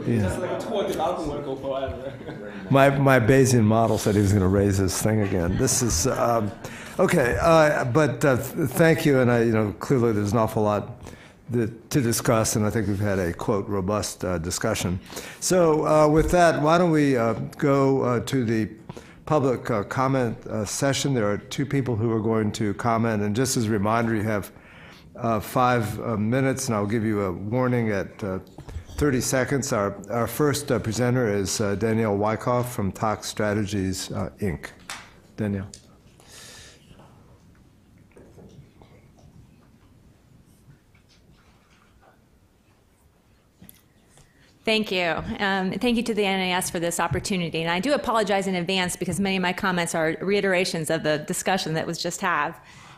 Just like a tool development will go forever. My Bayesian model said he was going to raise his thing again. This is okay, but thank you. And clearly there's an awful lot to discuss, and I think we've had a quote robust discussion. So with that, why don't we go to the public comment session? There are two people who are going to comment, and just as a reminder, you have 5 minutes, and I'll give you a warning at 30 seconds. Our first presenter is Danielle Wyckoff from Tox Strategies, Inc. Danielle. Thank you. Thank you to the NAS for this opportunity. And I do apologize in advance because many of my comments are reiterations of the discussion that was just had.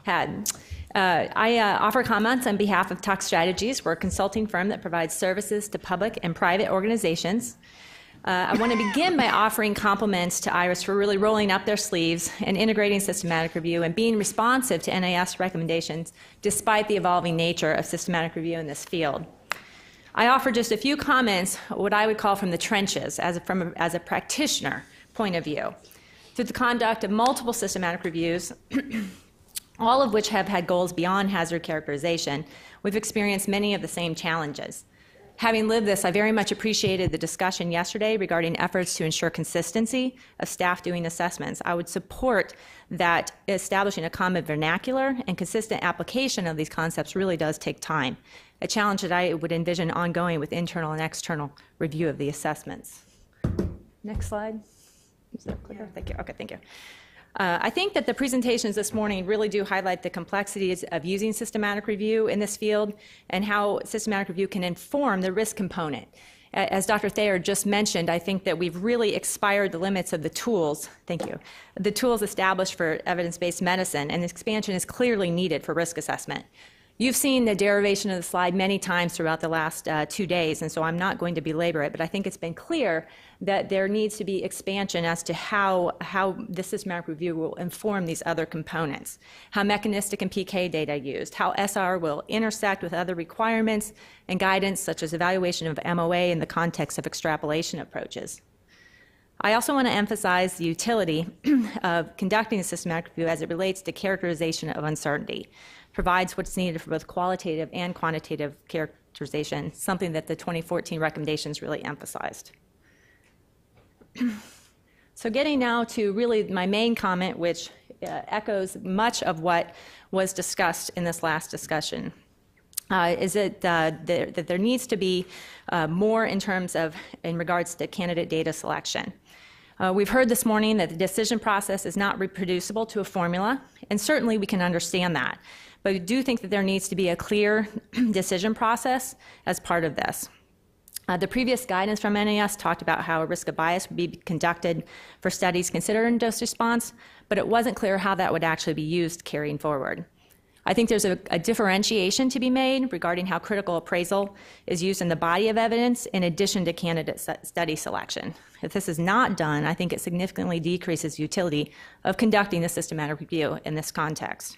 I offer comments on behalf of Tox Strategies. We're a consulting firm that provides services to public and private organizations. I want to begin by offering compliments to IRIS for really rolling up their sleeves and integrating systematic review and being responsive to NAS recommendations despite the evolving nature of systematic review in this field. I offer just a few comments, what I would call from the trenches, as a practitioner point of view. Through the conduct of multiple systematic reviews, all of which have had goals beyond hazard characterization, we've experienced many of the same challenges. Having lived this, I very much appreciated the discussion yesterday regarding efforts to ensure consistency of staff doing assessments. I would support that establishing a common vernacular and consistent application of these concepts really does take time, a challenge that I would envision ongoing with internal and external review of the assessments. Next slide. Is there a clicker? Thank you. Okay, thank you. I think that the presentations this morning really do highlight the complexities of using systematic review in this field and how systematic review can inform the risk component. As Dr. Thayer just mentioned, I think that we've really expired the limits of the tools, thank you, the tools established for evidence-based medicine, and expansion is clearly needed for risk assessment. You've seen the derivation of the slide many times throughout the last 2 days, and so I'm not going to belabor it, but I think it's been clear that there needs to be expansion as to how the systematic review will inform these other components, how mechanistic and PK data used, how SR will intersect with other requirements and guidance such as evaluation of MOA in the context of extrapolation approaches. I also want to emphasize the utility of conducting a systematic review as it relates to characterization of uncertainty. Provides what's needed for both qualitative and quantitative characterization, something that the 2014 recommendations really emphasized. So getting now to really my main comment, which echoes much of what was discussed in this last discussion, is that there needs to be more in regards to candidate data selection. We've heard this morning that the decision process is not reproducible to a formula, and certainly we can understand that. But we do think that there needs to be a clear decision process as part of this. The previous guidance from NAS talked about how a risk of bias would be conducted for studies considered in dose response, but it wasn't clear how that would actually be used carrying forward. I think there's a differentiation to be made regarding how critical appraisal is used in the body of evidence in addition to candidate study selection. If this is not done, I think it significantly decreases utility of conducting the systematic review in this context.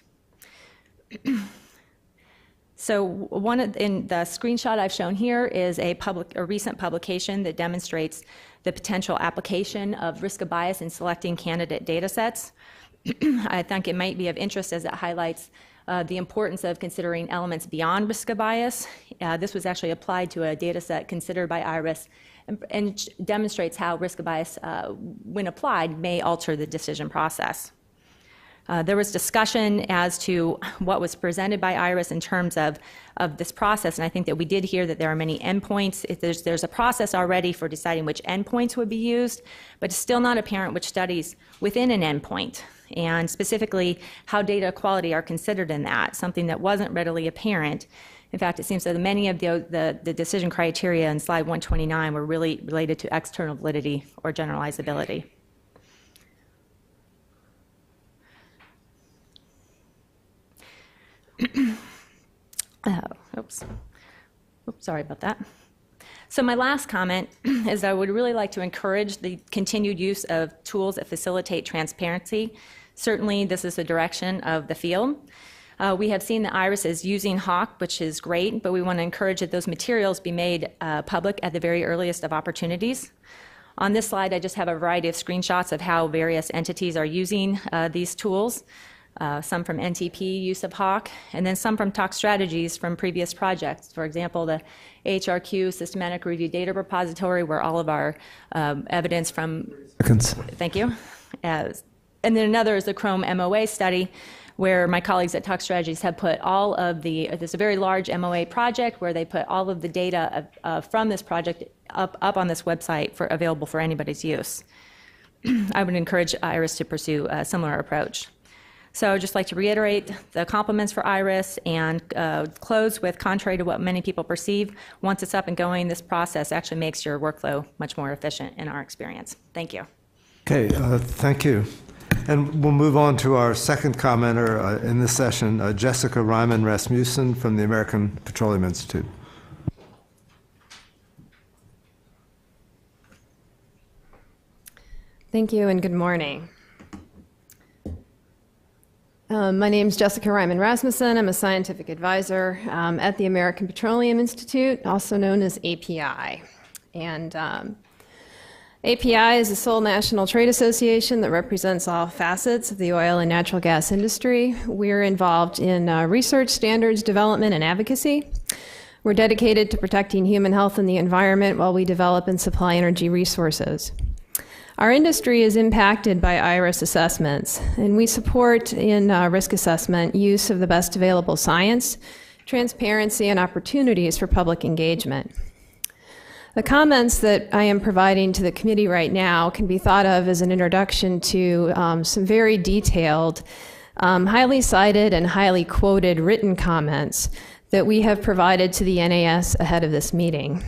So in the screenshot I've shown here is a recent publication that demonstrates the potential application of risk of bias in selecting candidate data sets. I think it might be of interest as it highlights the importance of considering elements beyond risk of bias. This was actually applied to a data set considered by IRIS and demonstrates how risk of bias, when applied, may alter the decision process. There was discussion as to what was presented by IRIS in terms of this process, and I think that we did hear that there are many endpoints. There's a process already for deciding which endpoints would be used, but it's still not apparent which studies within an endpoint, and specifically how data quality are considered in that, something that wasn't readily apparent. In fact, it seems that many of the decision criteria in slide 129 were really related to external validity or generalizability. Oops, sorry about that. So my last comment is I would really like to encourage the continued use of tools that facilitate transparency. Certainly, this is the direction of the field. We have seen the irises using HAWK, which is great, but we want to encourage that those materials be made public at the very earliest of opportunities. On this slide, I just have a variety of screenshots of how various entities are using these tools, some from NTP use of HAWK, and then some from Talk Strategies from previous projects. For example, the HRQ Systematic Review Data Repository, where all of our evidence from... Thank you. And then another is the Chrome MOA study, where my colleagues at Talk Strategies have put all of the, there's a very large MOA project where they put all of the data from this project up on this website for available for anybody's use. I would encourage IRIS to pursue a similar approach. So I'd just like to reiterate the compliments for IRIS and close with, contrary to what many people perceive, once it's up and going, this process actually makes your workflow much more efficient in our experience. Thank you. Okay, thank you. And we'll move on to our second commenter in this session, Jessica Ryman Rasmussen from the American Petroleum Institute. Thank you and good morning. My name is Jessica Ryman Rasmussen. I'm a scientific advisor at the American Petroleum Institute, also known as API. And API is the sole national trade association that represents all facets of the oil and natural gas industry. We're involved in research, standards, development, and advocacy. We're dedicated to protecting human health and the environment while we develop and supply energy resources. Our industry is impacted by IRIS assessments, and we support in risk assessment use of the best available science, transparency, and opportunities for public engagement. The comments that I am providing to the committee right now can be thought of as an introduction to some very detailed, highly cited and highly quoted written comments that we have provided to the NAS ahead of this meeting.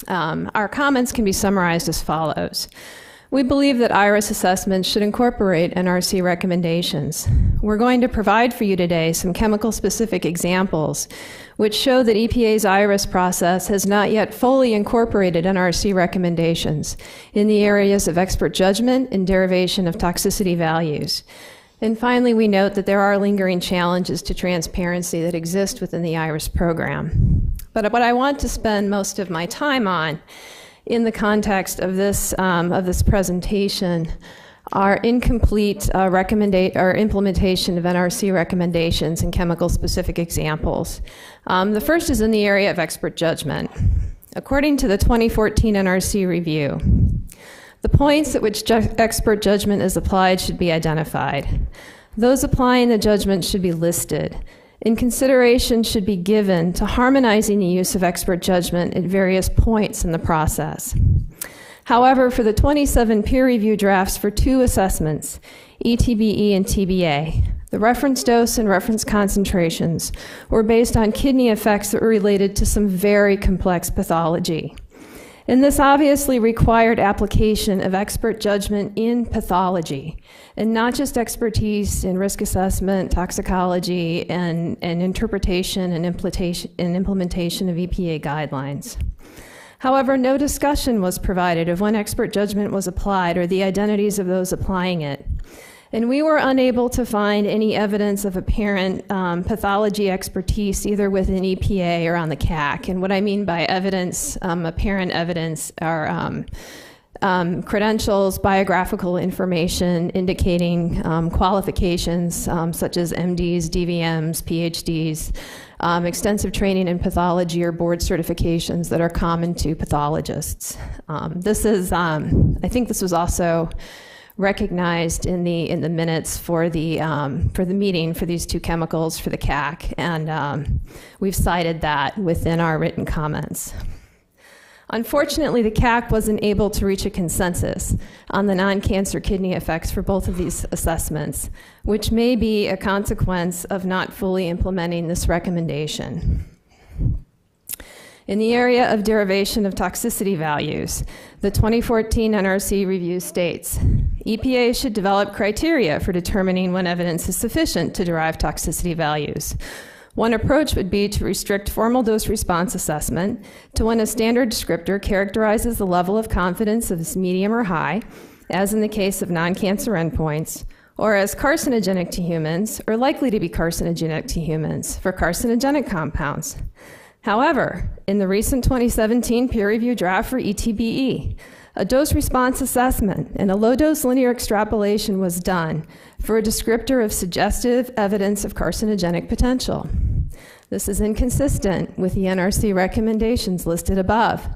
Our comments can be summarized as follows. We believe that IRIS assessments should incorporate NRC recommendations. We're going to provide for you today some chemical-specific examples which show that EPA's IRIS process has not yet fully incorporated NRC recommendations in the areas of expert judgment and derivation of toxicity values. And finally, we note that there are lingering challenges to transparency that exist within the IRIS program. But what I want to spend most of my time on in the context of this presentation are incomplete implementation of NRC recommendations and chemical-specific examples. The first is in the area of expert judgment. According to the 2014 NRC review, the points at which expert judgment is applied should be identified. Those applying the judgment should be listed, and consideration should be given to harmonizing the use of expert judgment at various points in the process. However, for the 27 peer-reviewed drafts for two assessments, ETBE and TBA, the reference dose and reference concentrations were based on kidney effects that were related to some very complex pathology. And this obviously required application of expert judgment in pathology, and not just expertise in risk assessment, toxicology, and interpretation and implementation of EPA guidelines. However, no discussion was provided of when expert judgment was applied or the identities of those applying it. And we were unable to find any evidence of apparent pathology expertise either within EPA or on the CAC. And what I mean by evidence, apparent evidence, are credentials, biographical information indicating qualifications such as MDs, DVMs, PhDs, extensive training in pathology or board certifications that are common to pathologists. I think this was also recognized in the minutes for the meeting for these two chemicals for the CAC, and we've cited that within our written comments. Unfortunately, the CAC wasn't able to reach a consensus on the non-cancer kidney effects for both of these assessments, which may be a consequence of not fully implementing this recommendation. In the area of derivation of toxicity values, the 2014 NRC review states, EPA should develop criteria for determining when evidence is sufficient to derive toxicity values. One approach would be to restrict formal dose response assessment to when a standard descriptor characterizes the level of confidence as medium or high, as in the case of non-cancer endpoints, or as carcinogenic to humans or likely to be carcinogenic to humans for carcinogenic compounds. However, in the recent 2017 peer-reviewed draft for ETBE, a dose-response assessment and a low-dose linear extrapolation was done for a descriptor of suggestive evidence of carcinogenic potential. This is inconsistent with the NRC recommendations listed above.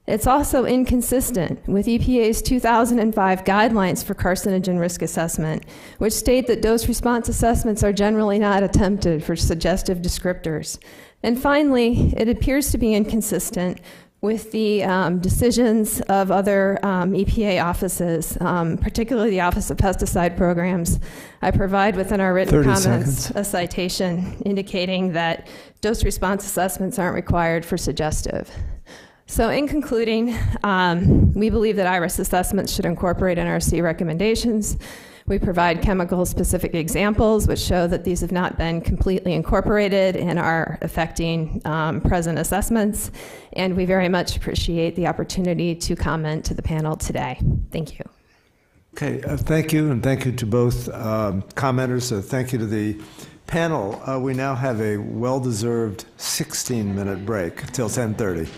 It's also inconsistent with EPA's 2005 guidelines for carcinogen risk assessment, which state that dose-response assessments are generally not attempted for suggestive descriptors. And finally, it appears to be inconsistent with the decisions of other EPA offices, particularly the Office of Pesticide Programs. I provide within our written comments a citation indicating that dose-response assessments aren't required for suggestive. So in concluding, we believe that IRIS assessments should incorporate NRC recommendations. We provide chemical-specific examples which show that these have not been completely incorporated and are affecting present assessments. And we very much appreciate the opportunity to comment to the panel today. Thank you. Okay, thank you, and thank you to both commenters. Thank you to the panel. We now have a well-deserved 16-minute break till 10:30.